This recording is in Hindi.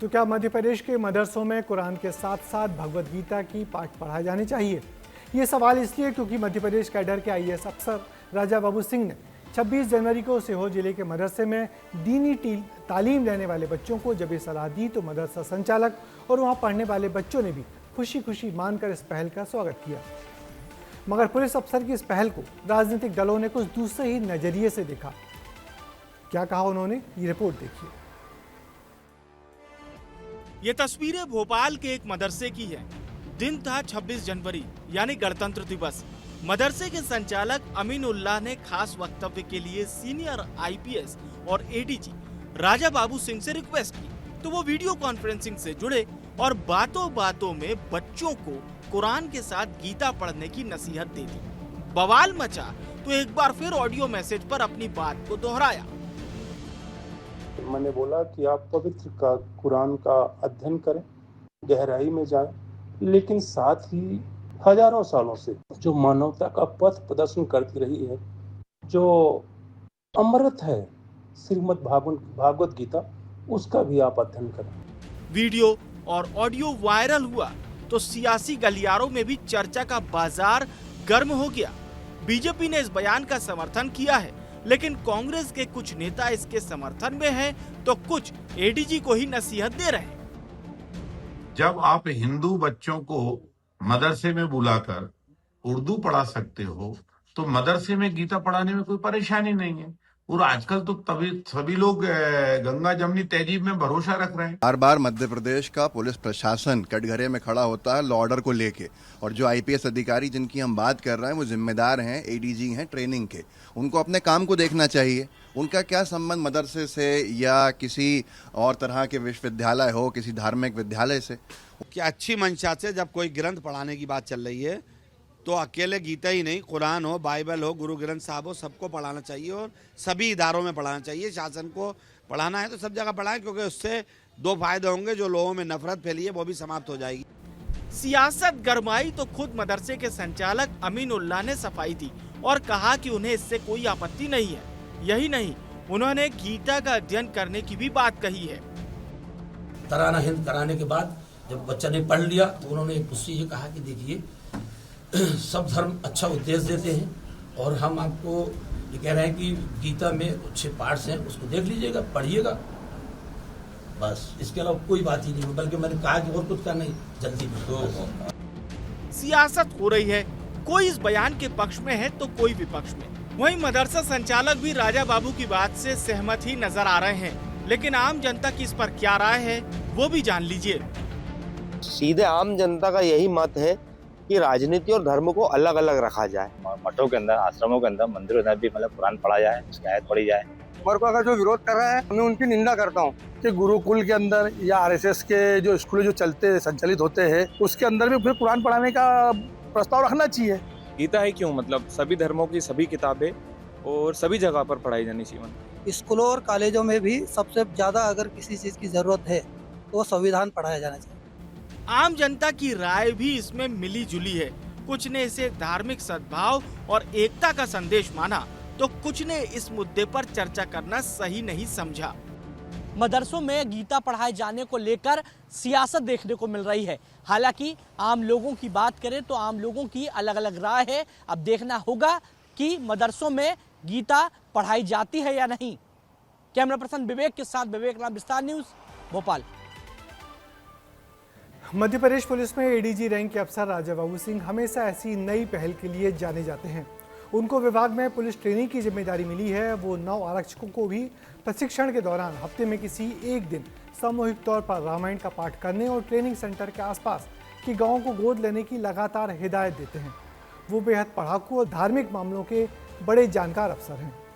तो क्या मध्य प्रदेश के मदरसों में कुरान के साथ साथ भगवद गीता की पाठ पढ़ाए जाने चाहिए? ये सवाल इसलिए क्योंकि मध्य प्रदेश कैडर के आईएएस अफसर राजा बाबू सिंह ने 26 जनवरी को सीहोर जिले के मदरसे में दीनी तालीम लेने वाले बच्चों को जब ये सलाह दी तो मदरसा संचालक और वहाँ पढ़ने वाले बच्चों ने भी खुशी खुशी मानकर इस पहल का स्वागत किया। मगर पुलिस अफसर की इस पहल को राजनीतिक दलों ने कुछ दूसरे ही नजरिए से देखा। क्या कहा उन्होंने, ये रिपोर्ट देखिए। ये तस्वीरें भोपाल के एक मदरसे की है। दिन था 26 जनवरी यानी गणतंत्र दिवस। मदरसे के संचालक अमीनुल्लाह ने खास वक्तव्य के लिए सीनियर आईपीएस और एडीजी राजा बाबू सिंह से रिक्वेस्ट की तो वो वीडियो कॉन्फ्रेंसिंग से जुड़े और बातों बातों में बच्चों को कुरान के साथ गीता पढ़ने की नसीहत दे दी। बवाल मचा तो एक बार फिर ऑडियो मैसेज पर अपनी बात को दोहराया। मैंने बोला कि आप पवित्र का कुरान का अध्ययन करें, गहराई में जाएं, लेकिन साथ ही हजारों सालों से जो मानवता का पथ प्रदर्शन करती रही है, जो अमृत है श्रीमद् भागवत गीता, उसका भी आप अध्ययन करें। वीडियो और ऑडियो वायरल हुआ तो सियासी गलियारों में भी चर्चा का बाजार गर्म हो गया। बीजेपी ने इस बयान का समर्थन किया है, लेकिन कांग्रेस के कुछ नेता इसके समर्थन में हैं, तो कुछ एडीजी को ही नसीहत दे रहे हैं। जब आप हिंदू बच्चों को मदरसे में बुलाकर उर्दू पढ़ा सकते हो तो मदरसे में गीता पढ़ाने में कोई परेशानी नहीं है। और आजकल तो तभी सभी लोग गंगा जमनी तहजीब में भरोसा रख रहे हैं। बार बार मध्य प्रदेश का पुलिस प्रशासन कटघरे में खड़ा होता है लॉ ऑर्डर को लेके, और जो आईपीएस अधिकारी जिनकी हम बात कर रहे हैं वो जिम्मेदार हैं, एडीजी हैं ट्रेनिंग के, उनको अपने काम को देखना चाहिए। उनका क्या संबंध मदरसे से या किसी और तरह के विश्वविद्यालय हो, किसी धार्मिक विद्यालय से? कि अच्छी मंशा से जब कोई ग्रंथ पढ़ाने की बात चल रही है तो अकेले गीता ही नहीं, कुरान हो, बाइबल हो, गुरु ग्रंथ साहब हो, सबको पढ़ाना चाहिए और सभी इदारों में पढ़ाना चाहिए। शासन को पढ़ाना है तो सब जगह पढ़ाएं, क्योंकि उससे दो फायदे होंगे, जो लोगों में नफरत फैली है वो भी समाप्त हो जाएगी। सियासत गरमाई तो खुद मदरसे के संचालक अमीनुल्लाह ने सफाई दी और कहा कि उन्हें इससे कोई आपत्ति नहीं है। यही नहीं, उन्होंने गीता का अध्ययन करने की भी बात कही है। तराना हिंद कराने के बाद जब बच्चा ने पढ़ लिया तो उन्होंने मुझसे ये कहा कि देखिए सब धर्म अच्छा उद्देश्य देते हैं और हम आपको ये कह रहे हैं कि गीता में अच्छे पार्ट्स हैं, उसको देख लीजिएगा, पढ़िएगा, बस इसके अलावा कोई बात ही नहीं। बल्कि मैंने कहा कि और कुछ करना नहीं, जल्दी में। सियासत हो रही है, कोई इस बयान के पक्ष में है तो कोई विपक्ष में। वहीं मदरसा संचालक भी राजा बाबू की बात से सहमत ही नजर आ रहे हैं, लेकिन आम जनता की इस पर क्या राय है वो भी जान लीजिए। सीधे आम जनता का यही मत है कि राजनीति और धर्म को अलग अलग रखा जाए। मठों के अंदर, आश्रमों के अंदर, मंदिरों के अंदर भी मतलब कुरान पढ़ा जाए, उसकी आयत पढ़ी जाए। वर्ग का जो विरोध कर रहा है, मैं उनकी निंदा करता हूँ कि गुरुकुल के अंदर या आरएसएस के जो स्कूल जो संचालित होते हैं उसके अंदर भी फिर कुरान पढ़ाने का प्रस्ताव रखना चाहिए। गीता है क्यों, मतलब सभी धर्मों की सभी किताबें और सभी जगह पर पढ़ाई जानी चाहिए। स्कूलों और कॉलेजों में भी सबसे ज्यादा अगर किसी चीज की जरूरत है तो संविधान पढ़ाया जाना चाहिए। आम जनता की राय भी इसमें मिली जुली है। कुछ ने इसे धार्मिक सद्भाव और एकता का संदेश माना तो कुछ ने इस मुद्दे पर चर्चा करना सही नहीं समझा। मदरसों में गीता पढ़ाए जाने को लेकर सियासत देखने को मिल रही है। हालांकि आम लोगों की बात करें तो आम लोगों की अलग अलग राय है। अब देखना होगा कि मदरसों में गीता पढ़ाई जाती है या नहीं। कैमरा पर्सन विवेक के साथ विवेक राम, विस्तार न्यूज, भोपाल। मध्य प्रदेश पुलिस में एडीजी रैंक के अफसर राजा बाबू सिंह हमेशा ऐसी नई पहल के लिए जाने जाते हैं। उनको विभाग में पुलिस ट्रेनिंग की जिम्मेदारी मिली है। वो 9 आरक्षकों को भी प्रशिक्षण के दौरान हफ्ते में किसी एक दिन सामूहिक तौर पर रामायण का पाठ करने और ट्रेनिंग सेंटर के आसपास के गाँवों को गोद लेने की लगातार हिदायत देते हैं। वो बेहद पढ़ाकू और धार्मिक मामलों के बड़े जानकार अफसर हैं।